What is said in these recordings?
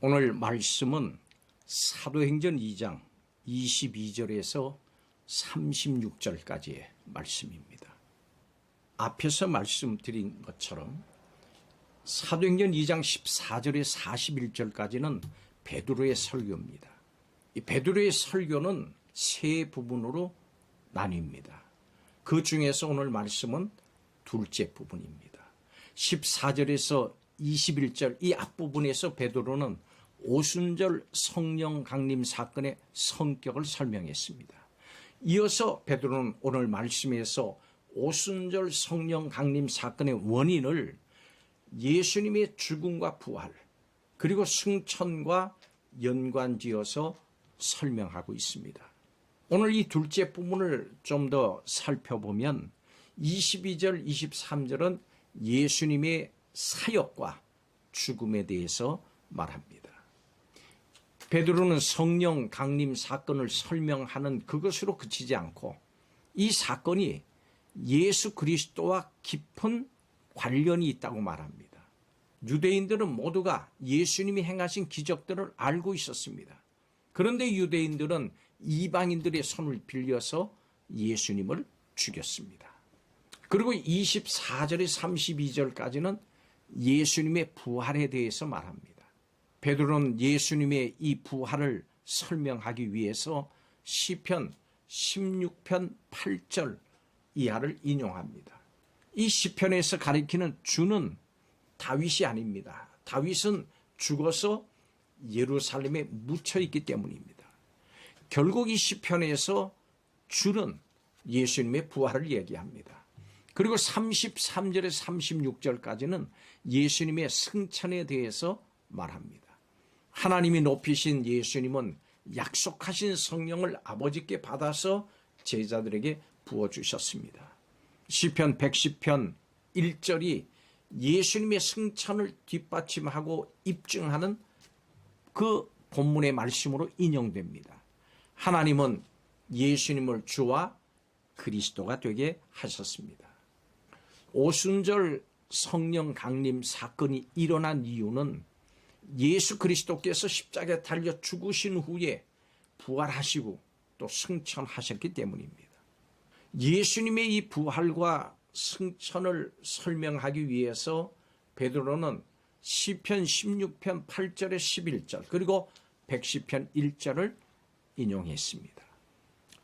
오늘 말씀은 사도행전 2장 22절에서 36절까지의 말씀입니다. 앞에서 말씀드린 것처럼 사도행전 2장 14절에 41절까지는 베드로의 설교입니다. 이 베드로의 설교는 세 부분으로 나뉩니다. 그 중에서 오늘 말씀은 둘째 부분입니다. 14절에서 21절 이 앞부분에서 베드로는 오순절 성령 강림 사건의 성격을 설명했습니다. 이어서 베드로는 오늘 말씀에서 오순절 성령 강림 사건의 원인을 예수님의 죽음과 부활 그리고 승천과 연관지어서 설명하고 있습니다. 오늘 이 둘째 부분을 좀 더 살펴보면 22절, 23절은 예수님의 사역과 죽음에 대해서 말합니다. 베드로는 성령 강림 사건을 설명하는 그것으로 그치지 않고 이 사건이 예수 그리스도와 깊은 관련이 있다고 말합니다. 유대인들은 모두가 예수님이 행하신 기적들을 알고 있었습니다. 그런데 유대인들은 이방인들의 손을 빌려서 예수님을 죽였습니다. 그리고 24절에 32절까지는 예수님의 부활에 대해서 말합니다. 베드로는 예수님의 이 부활을 설명하기 위해서 시편 16편 8절 이하를 인용합니다. 이 시편에서 가리키는 주는 다윗이 아닙니다. 다윗은 죽어서 예루살렘에 묻혀 있기 때문입니다. 결국 이 시편에서 주는 예수님의 부활을 얘기합니다. 그리고 33절에 36절까지는 예수님의 승천에 대해서 말합니다. 하나님이 높이신 예수님은 약속하신 성령을 아버지께 받아서 제자들에게 부어주셨습니다. 시편 110편 1절이 예수님의 승천을 뒷받침하고 입증하는 그 본문의 말씀으로 인용됩니다. 하나님은 예수님을 주와 그리스도가 되게 하셨습니다. 오순절 성령 강림 사건이 일어난 이유는 예수 그리스도께서 십자가에 달려 죽으신 후에 부활하시고 또 승천하셨기 때문입니다. 예수님의 이 부활과 승천을 설명하기 위해서 베드로는 시편 16편 8절에 11절 그리고 110편 1절을 인용했습니다.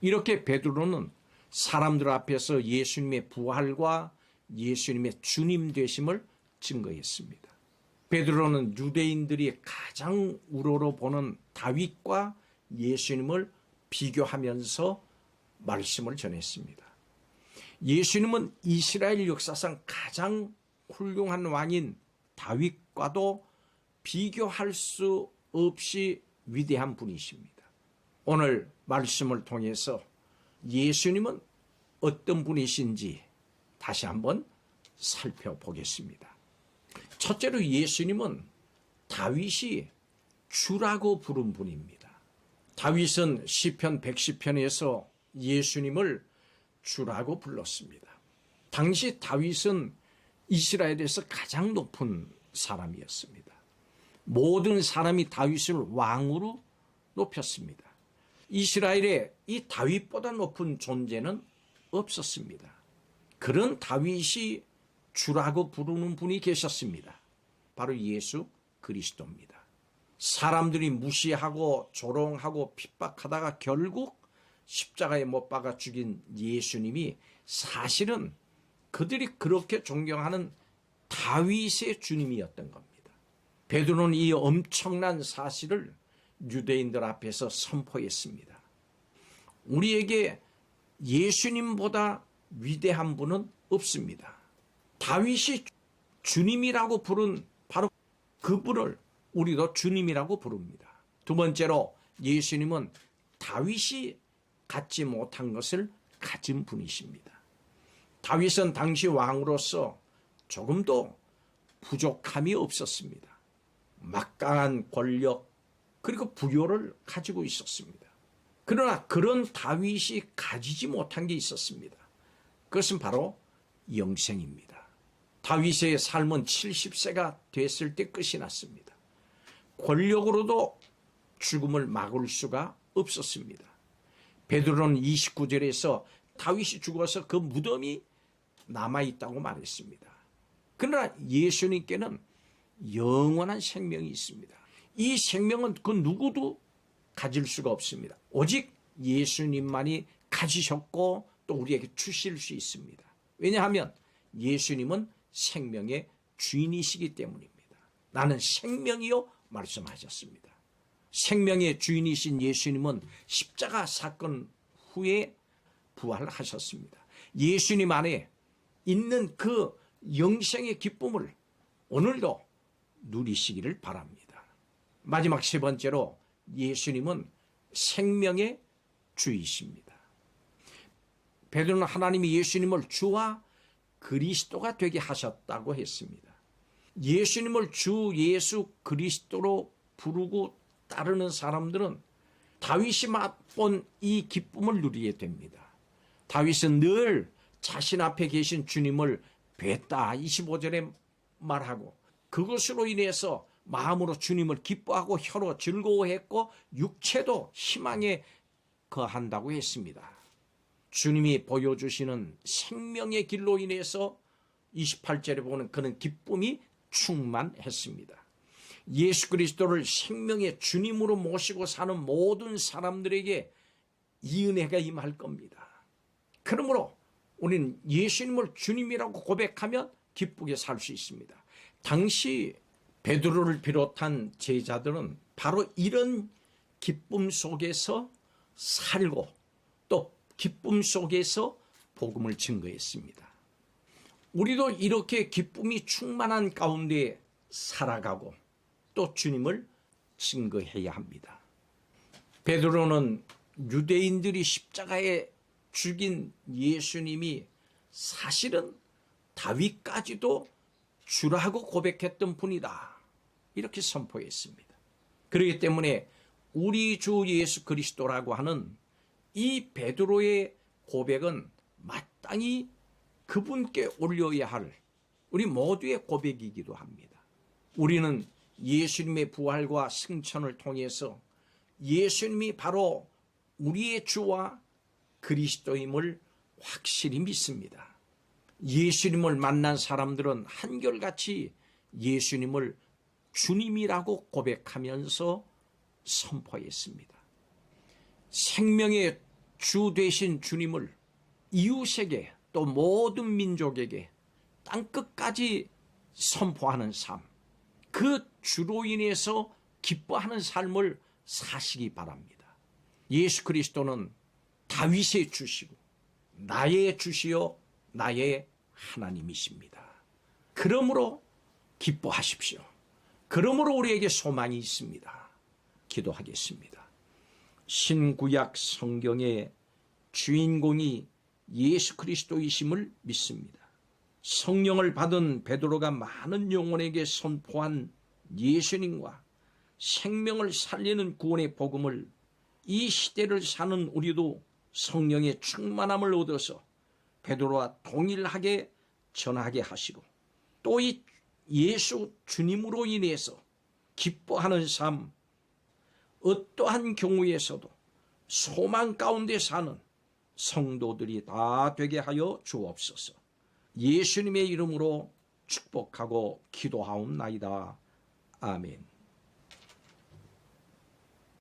이렇게 베드로는 사람들 앞에서 예수님의 부활과 예수님의 주님 되심을 증거했습니다. 베드로는 유대인들이 가장 우러러 보는 다윗과 예수님을 비교하면서 말씀을 전했습니다. 예수님은 이스라엘 역사상 가장 훌륭한 왕인 다윗과도 비교할 수 없이 위대한 분이십니다. 오늘 말씀을 통해서 예수님은 어떤 분이신지 다시 한번 살펴보겠습니다. 첫째로 예수님은 다윗이 주라고 부른 분입니다. 다윗은 시편 110편에서 예수님을 주라고 불렀습니다. 당시 다윗은 이스라엘에서 가장 높은 사람이었습니다. 모든 사람이 다윗을 왕으로 높였습니다. 이스라엘에 이 다윗보다 높은 존재는 없었습니다. 그런 다윗이 주라고 부르는 분이 계셨습니다. 바로 예수 그리스도입니다. 사람들이 무시하고 조롱하고 핍박하다가 결국 십자가에 못 박아 죽인 예수님이 사실은 그들이 그렇게 존경하는 다윗의 주님이었던 겁니다. 베드로는 이 엄청난 사실을 유대인들 앞에서 선포했습니다. 우리에게 예수님보다 위대한 분은 없습니다. 다윗이 주님이라고 부른 바로 그분을 우리도 주님이라고 부릅니다. 두 번째로 예수님은 다윗이 갖지 못한 것을 가진 분이십니다. 다윗은 당시 왕으로서 조금도 부족함이 없었습니다. 막강한 권력 그리고 부요를 가지고 있었습니다. 그러나 그런 다윗이 가지지 못한 게 있었습니다. 그것은 바로 영생입니다. 다윗의 삶은 70세가 됐을 때 끝이 났습니다. 권력으로도 죽음을 막을 수가 없었습니다. 베드로는 29절에서 다윗이 죽어서 그 무덤이 남아있다고 말했습니다. 그러나 예수님께는 영원한 생명이 있습니다. 이 생명은 그 누구도 가질 수가 없습니다. 오직 예수님만이 가지셨고 또 우리에게 주실 수 있습니다. 왜냐하면 예수님은 생명의 주인이시기 때문입니다. 나는 생명이요 말씀하셨습니다. 생명의 주인이신 예수님은 십자가 사건 후에 부활하셨습니다. 예수님 안에 있는 그 영생의 기쁨을 오늘도 누리시기를 바랍니다. 마지막 세 번째로 예수님은 생명의 주이십니다. 베드로는 하나님이 예수님을 주와 그리스도가 되게 하셨다고 했습니다. 예수님을 주 예수 그리스도로 부르고 따르는 사람들은 다윗이 맛본 이 기쁨을 누리게 됩니다. 다윗은 늘 자신 앞에 계신 주님을 뵀다 25절에 말하고 그것으로 인해서 마음으로 주님을 기뻐하고 혀로 즐거워했고 육체도 희망에 거한다고 했습니다. 주님이 보여주시는 생명의 길로 인해서 28절에 보는 그는 기쁨이 충만했습니다. 예수 그리스도를 생명의 주님으로 모시고 사는 모든 사람들에게 이 은혜가 임할 겁니다. 그러므로 우리는 예수님을 주님이라고 고백하면 기쁘게 살 수 있습니다. 당시 베드로를 비롯한 제자들은 바로 이런 기쁨 속에서 살고 또 기쁨 속에서 복음을 증거했습니다. 우리도 이렇게 기쁨이 충만한 가운데 살아가고 또 주님을 증거해야 합니다. 베드로는 유대인들이 십자가에 죽인 예수님이 사실은 다윗까지도 주라고 고백했던 분이다. 이렇게 선포했습니다. 그렇기 때문에 우리 주 예수 그리스도라고 하는 이 베드로의 고백은 마땅히 그분께 올려야 할 우리 모두의 고백이기도 합니다. 우리는 예수님의 부활과 승천을 통해서 예수님이 바로 우리의 주와 그리스도임을 확실히 믿습니다. 예수님을 만난 사람들은 한결같이 예수님을 주님이라고 고백하면서 선포했습니다. 생명의 주 되신 주님을 이웃에게 또 모든 민족에게 땅끝까지 선포하는 삶, 그 주로 인해서 기뻐하는 삶을 사시기 바랍니다. 예수 그리스도는 다윗의 주시고 나의 주시요 나의 하나님이십니다. 그러므로 기뻐하십시오. 그러므로 우리에게 소망이 있습니다. 기도하겠습니다. 신구약 성경의 주인공이 예수 그리스도이심을 믿습니다. 성령을 받은 베드로가 많은 영혼에게 선포한 예수님과 생명을 살리는 구원의 복음을 이 시대를 사는 우리도 성령의 충만함을 얻어서 베드로와 동일하게 전하게 하시고 또 이 예수 주님으로 인해서 기뻐하는 삶, 어떠한 경우에서도 소망 가운데 사는 성도들이 다 되게 하여 주옵소서. 예수님의 이름으로 축복하고 기도하옵나이다. 아멘.